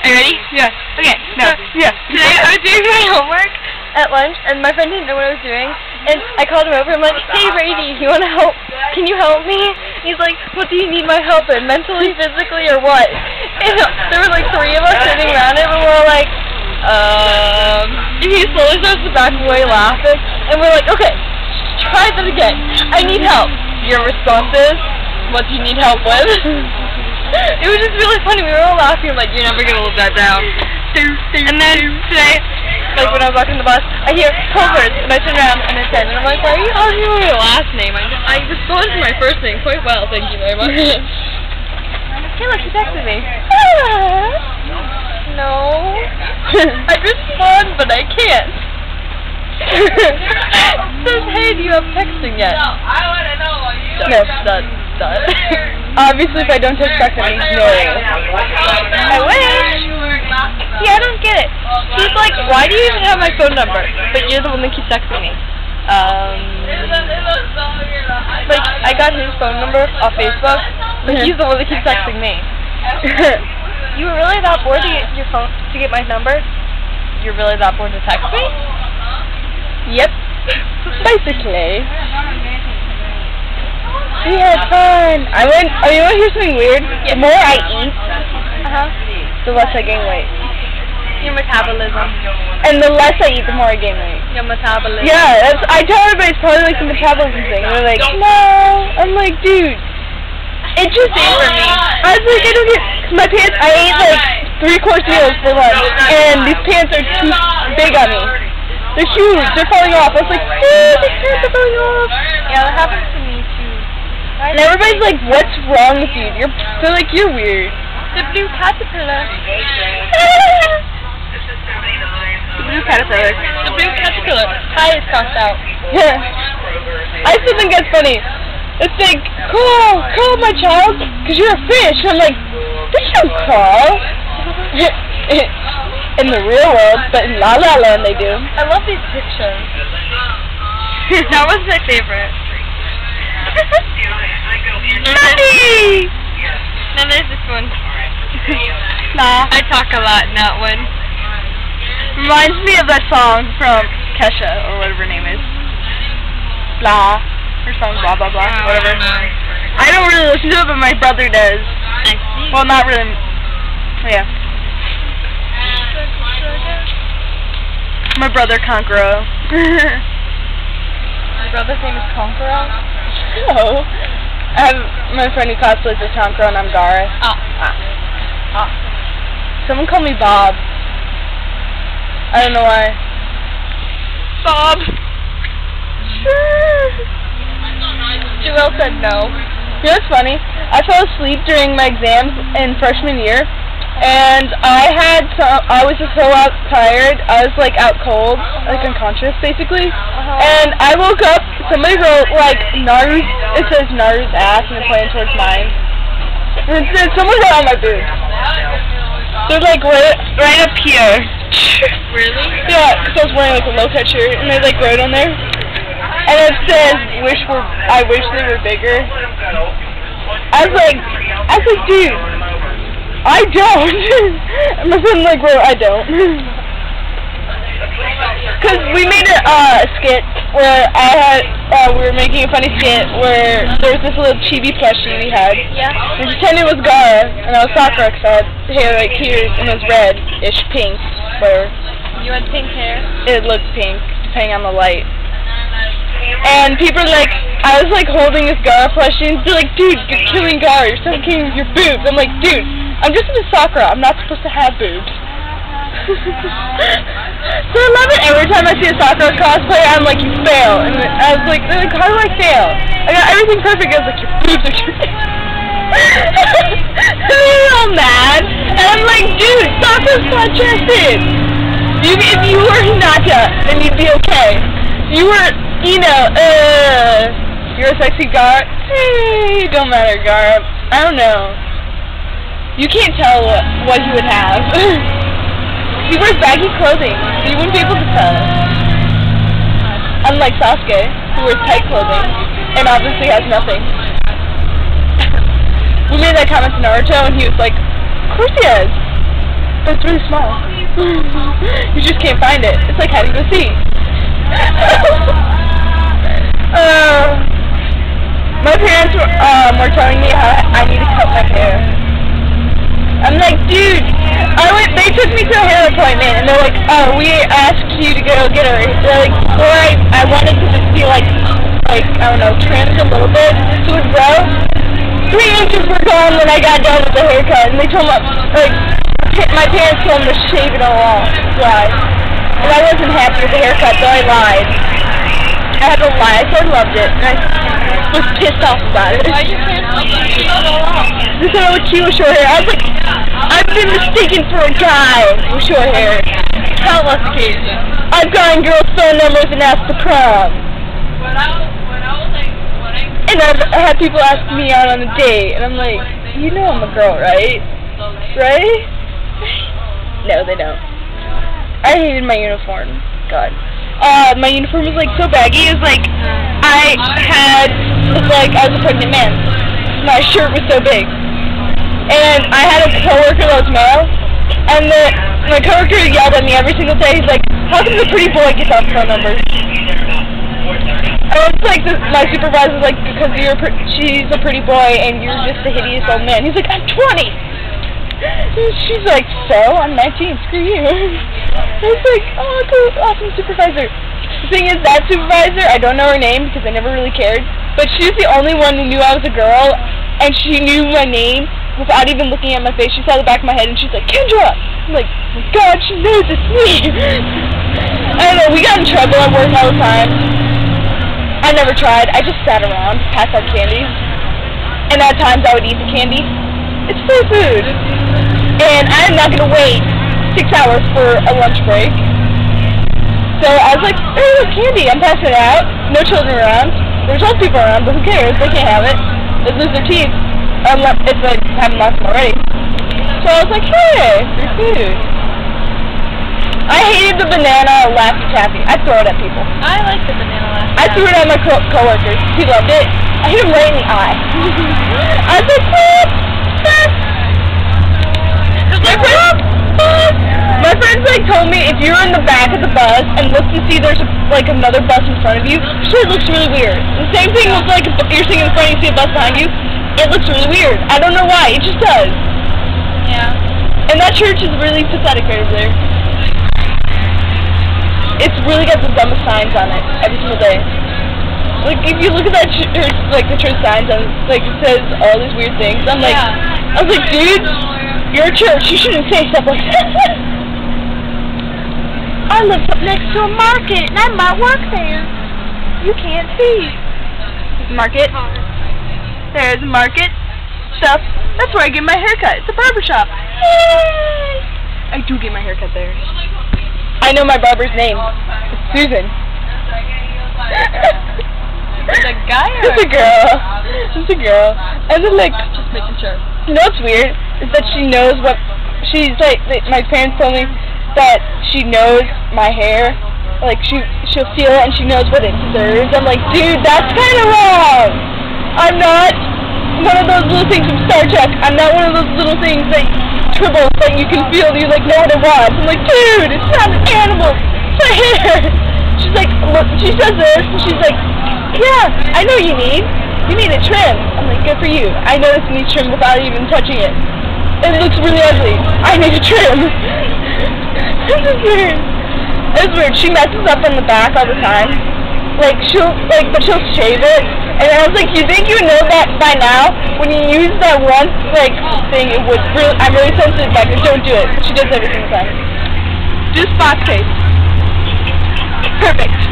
Are you ready? Yeah. Okay. No. Yeah. Today I was doing my homework at lunch, and my friend didn't know what I was doing, and I called him over. I'm like, "Hey, Brady, you want to help? Can you help me?" He's like, "What do you need my help in? Mentally, physically, or what?" And there were like 3 of us sitting around him, and we're all like, And he slowly starts to back away laughing, and we're like, "Okay, try that again. I need help." Your response is, "What do you need help with?" It was just really funny. We were all laughing, like, "You're never gonna live that down." And then today, like when I was walking the bus, I hear Culver's, and I turn around and it's him, and I'm like, "Why are you calling me my last name?" I responded to my first name quite well, thank you very much. Hey, look, he texted me. No. I'd respond, but I can't. It says, "Hey, do you have texting yet?" No, I want to know what you No, done. Obviously, if I don't text back, that means no. I wish. See, I don't get it. He's like, "Why do you even have my phone number? But you're the one that keeps texting me." Like, I got his phone number off Facebook, but he's the one that keeps texting me. You were really that bored to get your phone to get my number? You're really that bored to text me? Yep. Basically. We had fun. You want to hear something weird? Yeah. The more I eat, the less I gain weight. Your metabolism. And the less I eat, the more I gain weight. Your metabolism. Yeah, I tell everybody it's probably like the metabolism thing. They're like, "No." I'm like, dude. It just Same for me. I was like, I don't get my pants. I ate like 3-course meals for lunch, and these pants are too big on me. They're huge. They're falling off. I was like, "Dude, these pants are falling off." Yeah, that happens to me too. And everybody's like, "What's wrong with you?" They're like, "You're weird." The blue caterpillar. The blue caterpillar. The blue caterpillar. Hi, is crossed out. Yeah. I still think that's funny. It's like, crawl, my child, because you're a fish. I'm like, fish don't crawl. In the real world, but in La La Land they do. I love these pictures. That was my favorite. Money! Now there's this one. Nah. I talk a lot in that one. Reminds me of that song from Kesha, or whatever her name is. Blah. Her song, blah, blah, blah, whatever. I don't really listen to it, but my brother does. I see. Well, not really. Yeah. My brother, Conqueror. Your brother's name is Conqueror? No. I have my friend who cosplays as Conqueror, and I'm Gara. Someone called me Bob. I don't know why. Bob. Joelle said no. You know what's funny? I fell asleep during my exams in freshman year, and I was just so tired. I was like out cold, like unconscious basically. And I woke up, somebody wrote like Naru's, it says Naru's ass and it's pointing towards mine. And it says, someone wrote on my boobs. They're like right up here. Really? Yeah, because I was wearing like a low-cut shirt, and they like wrote on there. And it says, I wish they were bigger. I was like, dude, I don't. And my friend like wrote, I don't. Because we made a skit where we were making a funny skit where there was this little chibi plushie we had. Yeah. And pretended it was Gara, and I was Sakura because I had hair like here, and it was red-ish, pink, whatever. You had pink hair? It looked pink, depending on the light. And people are like, I was like holding this Gara plushie, and they're like, "Dude, you're killing Gara, you're suffocating with your boobs." I'm like, "Dude, I'm just a Sakura, I'm not supposed to have boobs." So I love it every time I see a Sakura cosplay, I'm like, "You fail." And I was like, they're like, "How do I fail? I got everything perfect." I was like, "Your boobs are your And they're all mad. And I'm like, "Dude, Sakura's flat-chested. If you were Hinata, then you'd be okay. You were, you're a sexy Gara. Hey, don't matter, Gara. I don't know. You can't tell what he would have." He wears baggy clothing, so you wouldn't be able to tell. Unlike Sasuke, who wears tight clothing, and obviously has nothing. We made that comment to Naruto, and he was like, "Of course he has. but it's really small. You just can't find it. It's like hide and go seek. My parents were telling me how I need to cut my hair. I'm like, dude, they took me to a hair appointment, and they're like, oh, we asked you to go get her. They're like, or I wanted to just be like, I don't know, trimmed a little bit, so it would grow. 3 inches were gone when I got done with the haircut, and they told me, my parents told me to shave it all off. Why? And I wasn't happy with the haircut, so I lied. I had to lie, so I loved it, and I was pissed off about it. Why your parents like you shave it all off? They said I look cute with short hair. I was like, I've been mistaken for a guy with short hair. Countless occasions. I've gotten girls' phone numbers and asked to prom. And I've had people ask me out on a date, and I'm like, you know I'm a girl, right? Right? No, they don't. I hated my uniform. God. My uniform was like so baggy. It was like I was a pregnant man. My shirt was so big, and I had a coworker that was male, and my coworker yelled at me every single day. He's like, "How come the pretty boy gets our phone numbers?" And it's like my supervisor's like, "Because she's a pretty boy and you're just a hideous old man." He's like, "I'm 20." She's like, "So? I'm 19, screw you." I was like, "Oh, cool, awesome supervisor." The thing is, that supervisor, I don't know her name because I never really cared, but she was the only one who knew I was a girl, and she knew my name without even looking at my face. She saw the back of my head and she's like, "Kendra!" I'm like, "Oh my God, she knows it's me." I don't know, we got in trouble at work all the time. I never tried, I just sat around, passed out candy, and at times I would eat the candy. It's free food. And I'm not going to wait 6 hours for a lunch break. So I was like, hey, look, candy. I'm passing it out. No children around. There's old people around, but who cares? They can't have it. They lose their teeth. If I haven't lost them already. So I was like, hey, free food. I hated the banana Laffy Taffy. I throw it at people. I like the banana Laffy Taffy. I threw it at my coworkers. He loved it. I hit him right in the eye. I was like, what? My friends like told me if you're in the back of the bus and look to see there's another bus in front of you, it looks really weird. The same thing with you're sitting in front and you see a bus behind you, it looks really weird. I don't know why, it just does. Yeah. And that church is really pathetic right over there. It's really got the dumbest signs on it every single day. Like if you look at that church, the church signs on it says all these weird things. I'm like, I was like, dude. You're a church, you shouldn't say stuff like that. I live up next to a market, and I might work there. You can't see. There's a market. There's a market. Stuff. That's where I get my haircut. It's a barber shop. Yay! I do get my haircut there. I know my barber's name. It's Susan. It's a guy or It's a girl. It's a girl. And then just making sure. You know what's weird? Is that she knows what she's like. My parents told me that she knows my hair. Like she'll feel it and she knows what it deserves. I'm like, dude, that's kind of wrong. I'm not one of those little things from Star Trek. I'm not one of those little things that tribbles that you can feel. You know what it wants. I'm like, dude, it's not an animal. It's a hair. She's like, look. She says this and she's like, yeah, I know you need. You need a trim. I'm like, good for you. I know this needs trim without even touching it. It looks really ugly. I need a trim. This is weird. It's weird. She messes up in the back all the time. But she'll shave it. And I was like, you think you know that by now? When you use that one, thing, it would really, I'm really sensitive back there. Don't do it. She does every single time. Do spot case. Perfect.